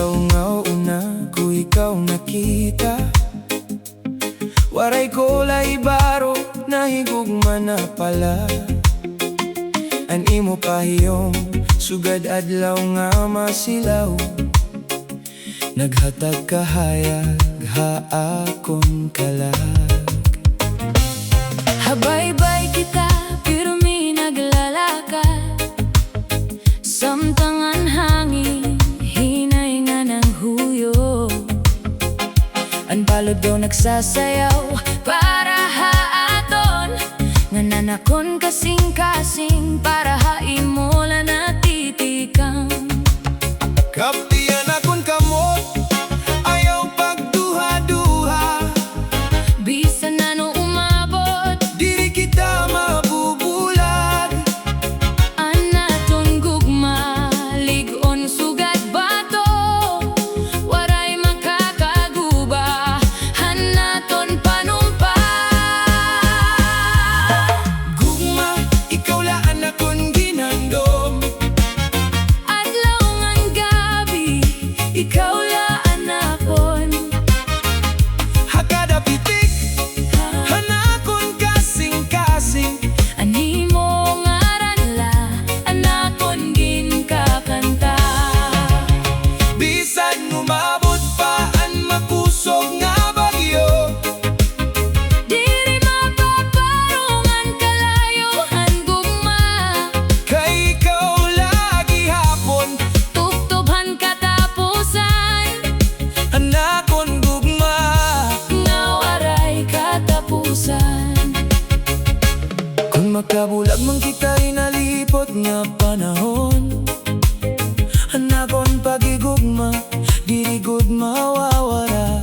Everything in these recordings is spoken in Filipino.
adlaw nga una ko ikaw nakita. Waray ko lay baro, nahigugma na pala. An imo pahiyom, sugad adlaw nga masilaw. Naghatag kahayag, haakon kalag. Habaybay kita, pero may naglalakad. Samtangan hangin, hinay nga ng huyo. Ang balod daw nagsasayaw para haaton. Nga nanakon kasing-kasing para haimola natitikang. Kaptiyan akon kamot, ayaw pagduha-duha. Bisan na no umabot, Dili kita mabubulag. anaton gugma, ligon sugad bato. Waray makakaguba, hanaton panumpa. Gugma, ikaw laan akon ginandom. Adlaw ngan gabi, ikaw laan akon. Hakada pitik, hanakon kasing-kasing. Animo ngaran la, anakon ginkakanta. Bisan umabot pa an mapusog nga bagyo. Diri mapaparungan kalayohan gugma. Kay ikaw lagi hapon, Tubtubhan katapusan, hanakon gugma. nga waray katapusan. Kung makabulag man kita inalipot nga panahon, hanakon pagigugma, diri gud mawawara.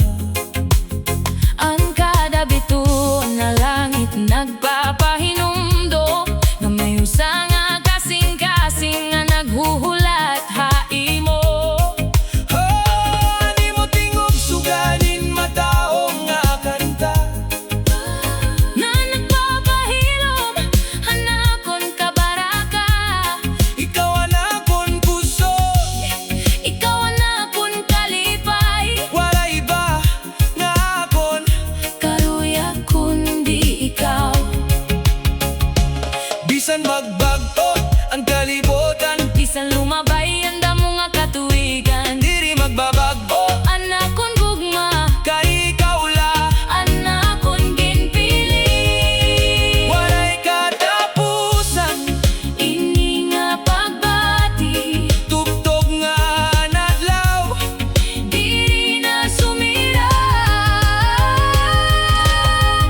Ang kada bituon na langit nagpapahinumdo, nga may usa nga kasing-kasing nga naghuhulat haimo. Di mo tingog suganin mataong nga kanta. Na nagpapahilom, hanakon kabaraka. Ikaw anakon puso, Ikaw anakon kalipay, wala iba nga akon. karuya kundi ikaw. Bisan magbago ang kalibutan, Bisan lumabay ang damo nga katuigan, diri magbabago. anakon gugma, Kay ikaw la, anakon ginpili. walay katapusan. Ini nga pagbati, Tugtog nga nadlaw, diri na sumira.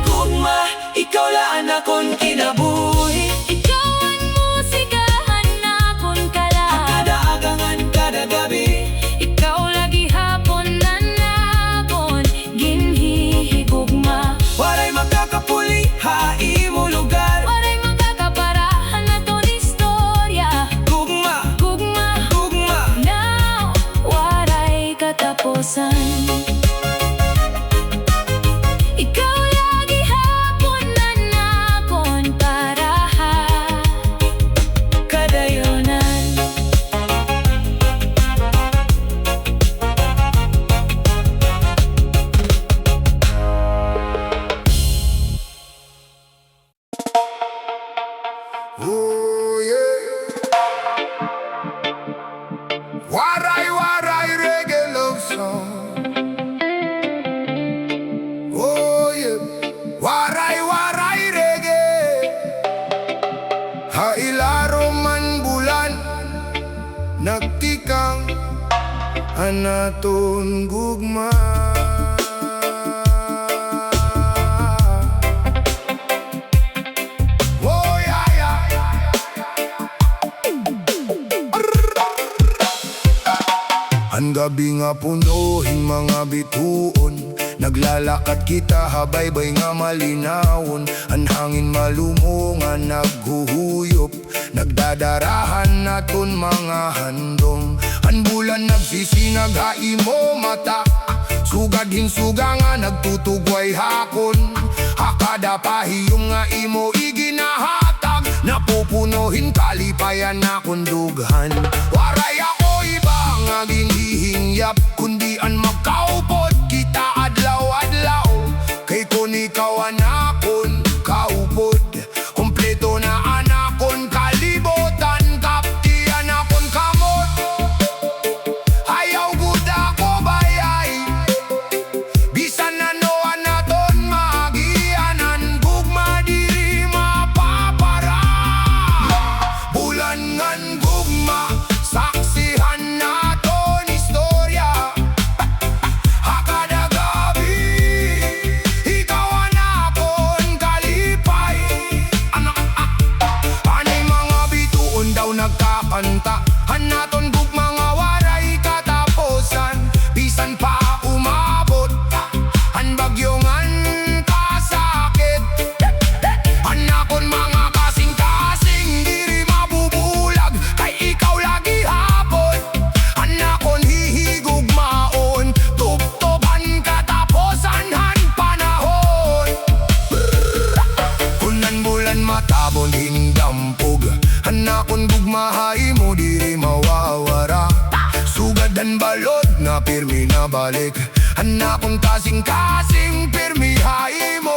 gugma, ikaw laan akon kinabuhi. Ikaw ang musika, hanakon kala. Kada agangan, kada gabi, Ikaw lagi hapon nanakon, ginhihigugma. walay makakapuli, haimo lugar. Waray makakaparahan na ton istorya. Gugma, Gugma, gugma, now, waray katapusan. Ikaw lagi hapon nanakon para kadayonan. Oh yeah. Waray-Waray Reggae Love Songs. Oh yeah. Waray-Waray Reggae. Hailaro man bulan, nagtikang anaton gugma. Oh yeah, yeah, yeah. Ang gabi nga punuhin mga bituon, naglalakad kita habaybay nga malinawon. Ang hangin malumungan naghuhuyop, nagdadarahan naton mga handom. Ang bulan nagsisinag haimo mata, sugad hinsuga nga nagtutugway hakon. Hakada pahiyong nga imo iginahatag, napupunuhin kalipayan na kundughan. Waray ako iba nga ginhihing uyab kundi an magkaupod kita adlaw-adlaw. Kay kun ikaw anakon kaupod, kompleto na anakon kalibutan, kapti anakon kamot. Ayaw gud ako bayay, bisan ano anaton magianan, gugma diri mapapara. Bulan ngan gugma, saksihan naton istorya. Hakada gabi, ikaw anakon kalipay. Anay mga bituon daw nagkakanta, hanaton gugma nga waray katapusan. Bisan pa umabot an bagyongan kasakit, anakon mga kasing-kasing diri mabubulag. Kay ikaw lagi hapon, anakon hihigugmaon, tubtoban katapusan han panahon. Kunan bulan matabon hindampog, anakon gugmahay mo diri mawawara. Sugadan balod na pirmi na balik, anakon kasing-kasing pirmi hay mo.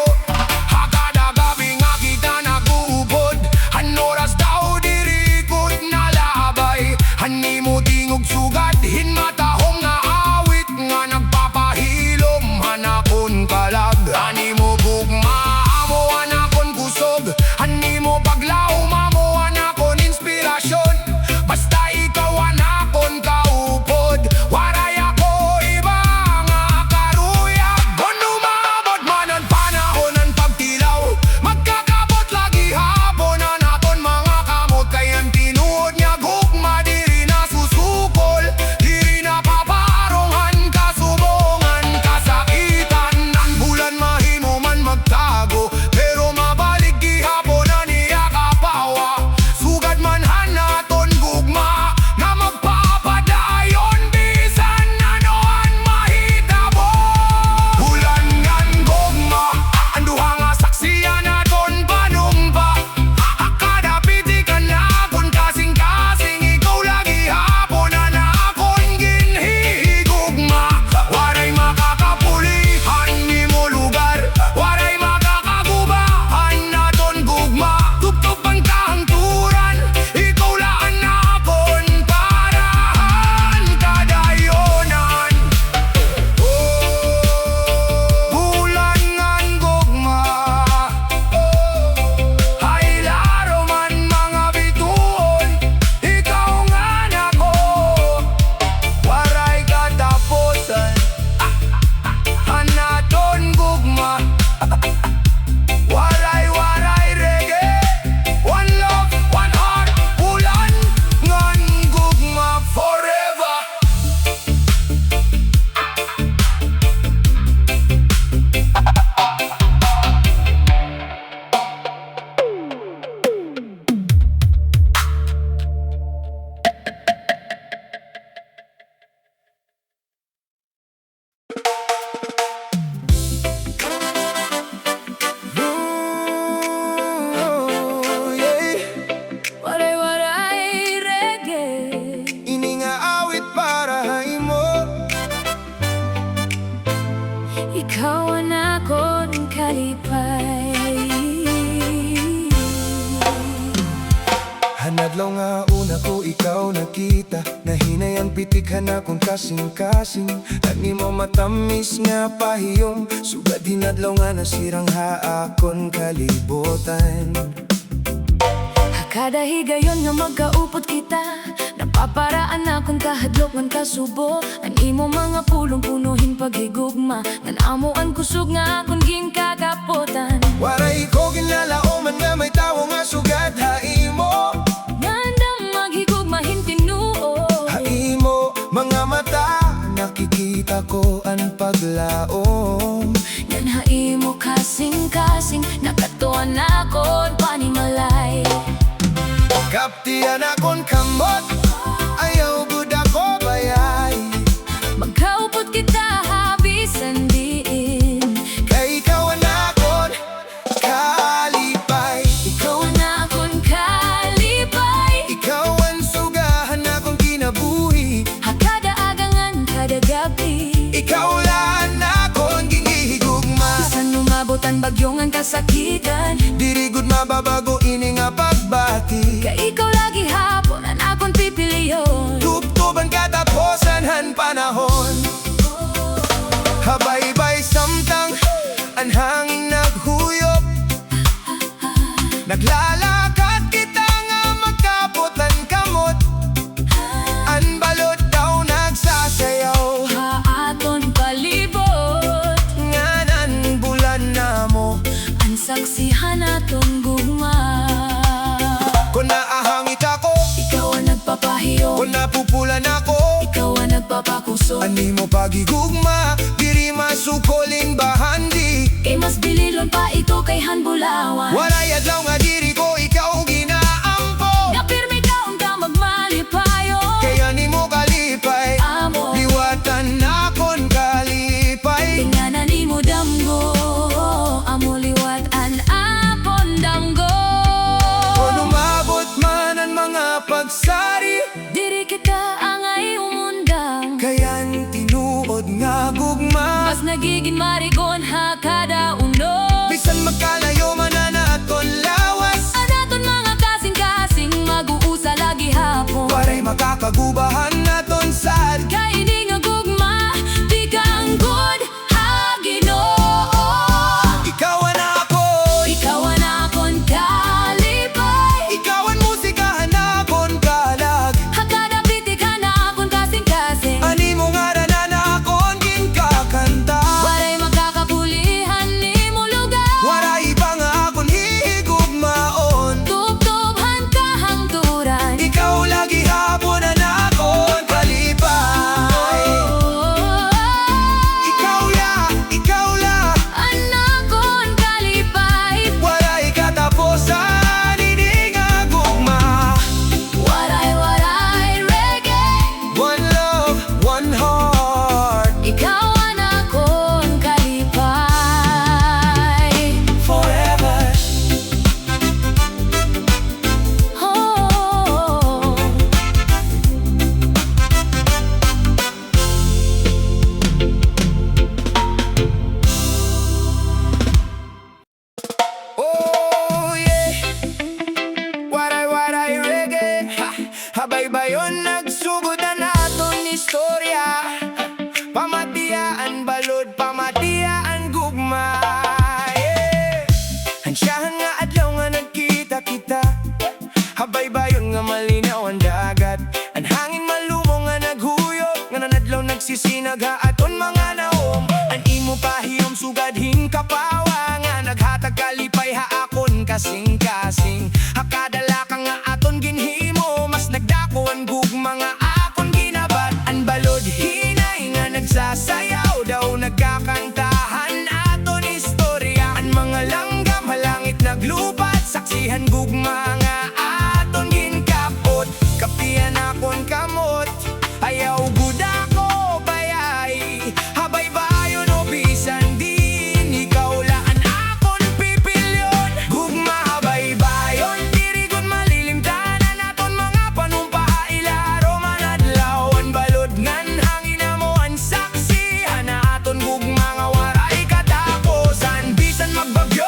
Hakada gabi nga kita nag-uupod, an oras daw diri kud nalabay. Hani mo tingog sugad hinmatahong nga awit nga nagpapahilom, hanakon kalag. Hani mo gugma amo anakon kusog, hani mo paglaom amo anakon inspirasyon. Basta ikaw anakon kaupod, waray ako iba nga karuyag. Kung umabot man ang panahon ang pagtilaw, magkakabot lagi hapon anaton mga kamot. Kay ang tinuod niya gugma diri na susukol, diri na paparongan kasubongan kasakitan. Ang bulan mahimo man magtago, pero mabalik gihapon na niya kapawa. Sugad man hanaton gugma na magpapadayon, bisan anoan mahitabo. Bulan ngan gugma, ang duha nga saksiyan naton panumpa. Akada pitikan nakon kasing-kasing, ikaw lagi hapon anakon ginhigugma. Waray makakapulihan nimo lugar, waray makakagubahan naton gugma. Tugtog ang kahangturan, ikaw laan nakon parahan kadayonan. Bulan ngan gugma, hay laro man mga bituon, ikaw nga nako, waray katapusan. Hanaton gugma, waray-waray reggae, one love, one heart. Bulan ngan gugma forever. Waray-waray reggae, Ini nga awit para hay mo. ikaw anakon kalipay. Hanadlaw nga una ko ikaw nakita, nahinayan pitik hanakon kasing-kasing. Ani mo matamis nga pahiyom, sugad hinadlaw nga nasirang haakon kalibutan. Kada higayon nga magkaupot kita, napaparaan akong kahadlok ngan kasubo. Ang imo mga pulong punuhin paghigugma, ngan amuan kusog nga akong ginkakapotan. Waray ko ginlalaoman nga may tawo nga sugad haimo. Ngandang maghigugma hintinuo, Haimo mga mata, nakikita ko ang paglaom. ngan haimo kasing-kasing, nakatuan akon panimalay. Kaptian akon kamot, ayaw gud ako bayay. Magkaupot kita habisan diin, Kay ikaw anakon kada gabi. Ikaw lang akong ginihigugma. Bisan umabot ang bagyong ang kasakitan, Diri gud mababago ini nga pagbati. kay ikaw lagi hapon ang akong pipiliyon. Tubtuban katapusan han panahon. Habaybay samtang ang hangin naghuyop. Naglalakad kita nga magkaputan kamot. Ang balot daw nagsasayaw. Haaton palibot, Nganan bulan na mo. ang saksihan atong gugma. Kung naahangit ako, Ikaw ang nagpapahiyo, kung napupulan ako, ikaw ang nagpapakuso. ani mo pagigugma, diri masukolin bahandi. Kay mas bililon pa ito kay Hanbulawan. Waray adlaw nga diri ko ikaw ginaampo. Napirmi ka ka magmalipayo, Kaya ni mo kalipay, amo liwatan akon kalipay. tingnan ni mo damgo, amo liwat an apon danggo. Kung umabot man ang mga pagsari, Diri kita angay umundang, kaya'n tinuod nga gugma. mas nagiging marigon ha kada uno. Bisan magkalayo man na naton lawas, Anaton mga kasing-kasing mag-uusa lagi hapon. waray makakagubahan naton sad. Kay di nga gugma, di ka ang good ha Ginoo. Ikaw ang ako, Ikaw ang akon kalipay, ikaw ang musikahan akon kalag. hakada pitik ka na akon kasing-kasing. Ani mo nga na akon ginkakanta. Waray makakapulihan ni mo lugar. Waray pa nga akon higugmaon. Tubtubhan ka hangturan. Ikaw lagi hapon na akon kalipay. Ikaw la, Anakon kalipay. waray katapusan, ini nga gugma. Waray-waray reggae, One love, one heart, ikaw ang akon kalipay. forever. Oh. Oh yeah, waray-waray reggae. Habay-bayon nagsugod na naton istorya. Pamatiyaan balod, pamatiyaan gugma. Yeah. Hansyahan nga adlaw nga nagkita kita. Habay-bayon nga malinaw ang dagat. Ang hangin malumo nga naghuyok. Nga nanadlaw nagsisinag aton mga naong. Ang imo pahiyom sugadhin kapawa. Nga naghatag kalipay haakon kasing-kasing. Hakadala ka nga aton ginhimo. Mas nagdako ang gugma nga akon ginabat. Ang balod hinay nga nagsasayaw daw nagkakantahan aton istorya. Ang mga langgam halangit naglupat. Saksihan gugma nga aton ginkapot. Kapian akon kamot, ayaw gud ako bayay. Habay-bayon o bisan din, ikaw laan akon pipilyon. Gugma habay-bayon, diri gud malilimtanan aton mga panumpaha. Ilaro man adlaw, ang balod ngan hangin na mo ang saksihan na aton gugma nga waray katapusan. Bisan magbagyo,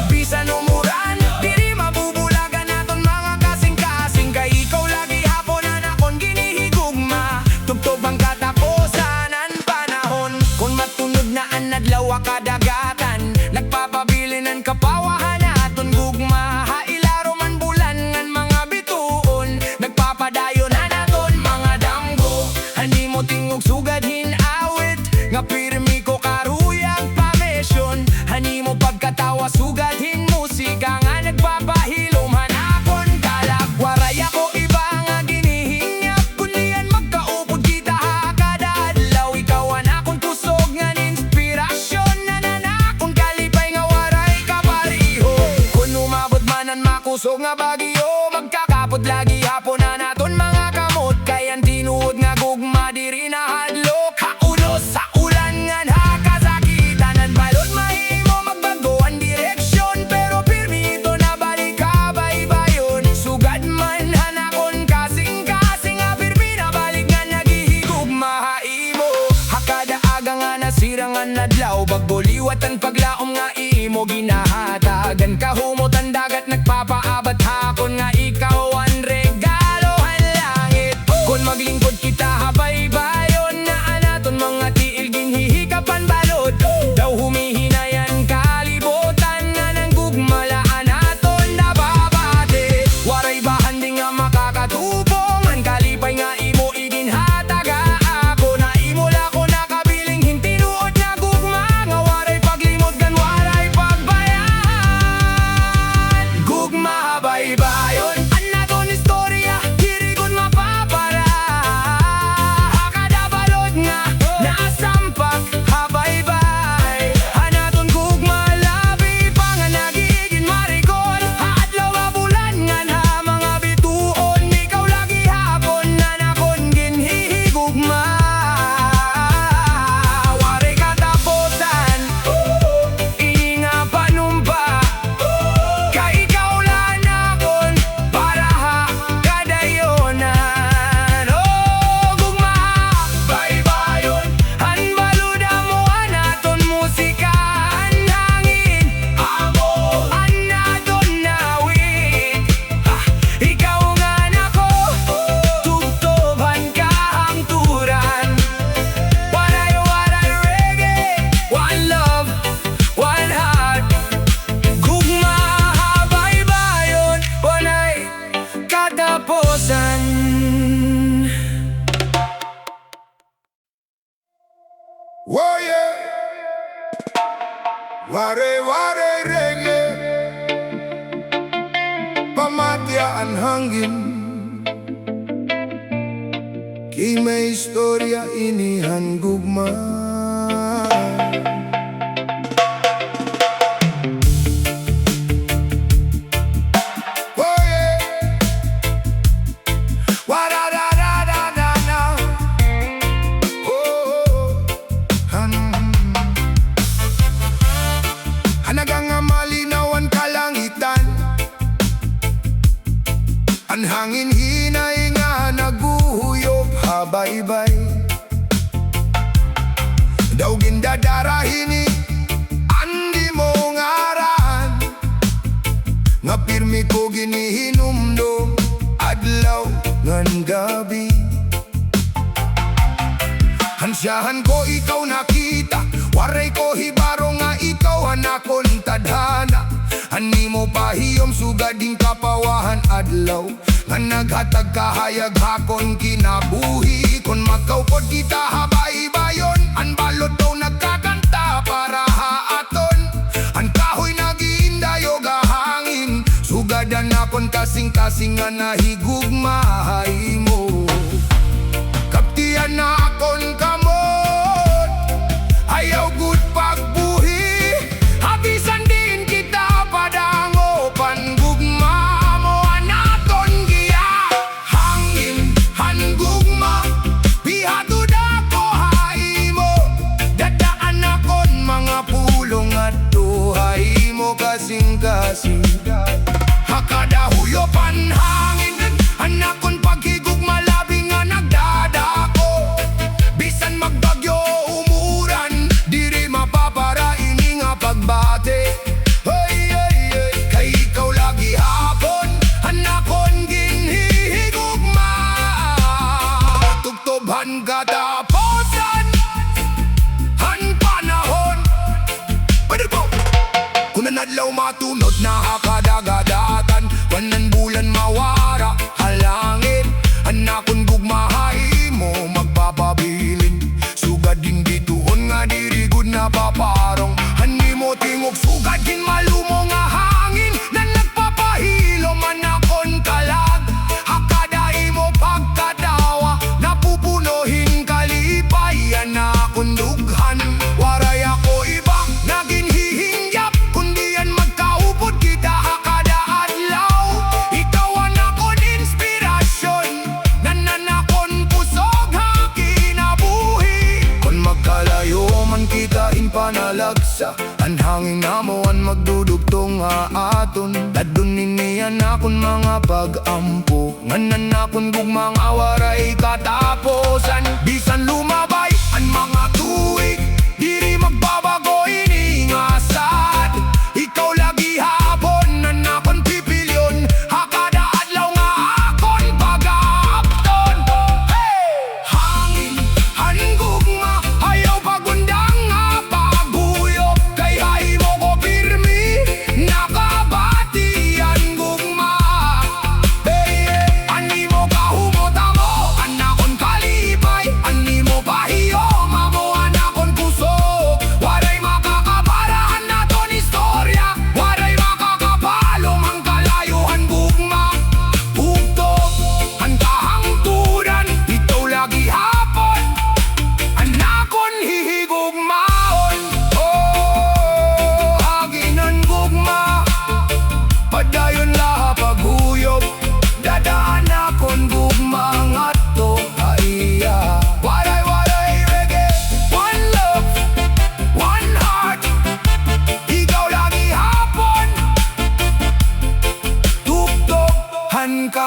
bisan umuran, diri mabubulagan aton mga kasing-kasing. Kay ikaw lagi hapon na akon ginihigugma. Tubtob ang katapusan ang panahon. Kung matunod na ang adlaw kadagatan, nagpapabilin ang kapawahan aton gugma. Hailaro man bulan ngan mga bituon, nagpapadayon na naton mga damgo. Hani mo tingog sugadhin awit, nga pirmi ko karuyag pamesyon. Hani mo pagkatawa sugadhin musika, nga nagpapahilom hanakon kalag. Waray ako iba nga ginihingyap, kundian magkaupod kita ha kada adlaw. Ikaw ang akong kusog nga inspirasyon, nananakon kalipay nga waray kapariho. Kung umabot man ang makusog nga bagyo, magkakapod lagi hapon na naton mga kamot. Kayan tinuod nga gugma diri na hadlok. Haunos sa ulan nga nakasakitan. Ang balod mahimo magbago ang direksyon, pero pirmi ito na balik kabay-bayon. Sugad man hanakon kasing-kasing, nga pirmi na balik nga nagihigugma haimo. adlaw bagboliwatan paglaom nga imo ginahatagan kahumutan dagat nagpapaabat hakon nga ikaw ang regalo ang langit kun maglingkod kita habay-bayon na anaton mga tiil ginhihikapan balod daw humihinayan kalibutan nga nang gugmala anaton nababate waray bahandi nga makakatubong ang kalipay nga imo iginhataga ako na imula ko nakabiling hintinuod nga gugma nga waray paglimot gan waray pagbayan gugma habay-bayon anaton istorya diri gud mapapara hakada balod nga naasampak habay-bay anaton gugma labi pa nga nagiging marikon haadlaw nga bulan nga na mga bituon ikaw lagi hapon na nakon ginhihigugma waray katapusan ini nga panumpa kay ikaw lang nakon para kadayonan oh gugma baybayon ang baluda mo anaton musika ang hangin amo anaton nawit ikaw nga nako tugtoban ka ang turan Waray-Waray Reggae one love one heart gugma habay-bayon panay katapusan Oh yeah, Waray-Waray Reggae, pamatya ang hangin. Kay may istorya inihan gugma. Oh yeah, wa-da-da-da-da-da-da. Hanagang malinaw ang kalangitan ang hangin hinay nga naguhuyop habay-bay daw gindadarahini andi mo ngaran nga pirmi ko ginihinumdum adlaw ngan gabi hansyahan ko ikaw nakita waray ko hibaro nga ikaw anakon tadhana ani mo pahiyom sugading kapawahan adlaw nga naghatag kahayag hakon kinabuhi kon magkaupod kita habay-bayon ang balod daw nagkakanta para haaton ang kahoy nagiindayo gahangin sugadan akon kasing-kasing nga nahigugmahay mo kaptian na akon kamot ayaw gud pagbuhi habisan din kita padangopan gugma mo anaton giya hangin han gugma bihatud ako haimo dadaan akon mga pulong at duhay mo kasing-kasing hakada huyopan hangin anakon paghigugma labi nga nagdadako bisan magbagyo umuran diri mapapara ini nga pagbate hey hey hey kay ikaw lagi hapon anakon ginhihigugma tugtobhan katapusan han panahon pwede po kunan adlaw matunod na hakadagadatan wanan bulan mawara halangit anakon gugmahay mo magpapabilin sugad din bituon nga diri gud na paparong ani mo tingog sugad din malumo nga hangin na nagpapahilo manakon kalag hakada imo pagkadawa napupunohin kalipay anakon dughan waray ako iba naging hihingyap kundi yan magkaupod kita hakada adlaw ikaw anakon inspirasyon nananakon pusog hakinabuhi kon magkalayo man kita in panalagsa ang hangin namo ang magdudugtong nga aton dadun niniyan akon mga pag-ampo nganan akon gugmang awaray katapusan bisan lumabay ang mga tuig diri magbago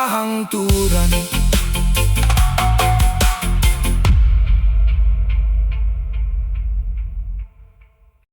kahangturan.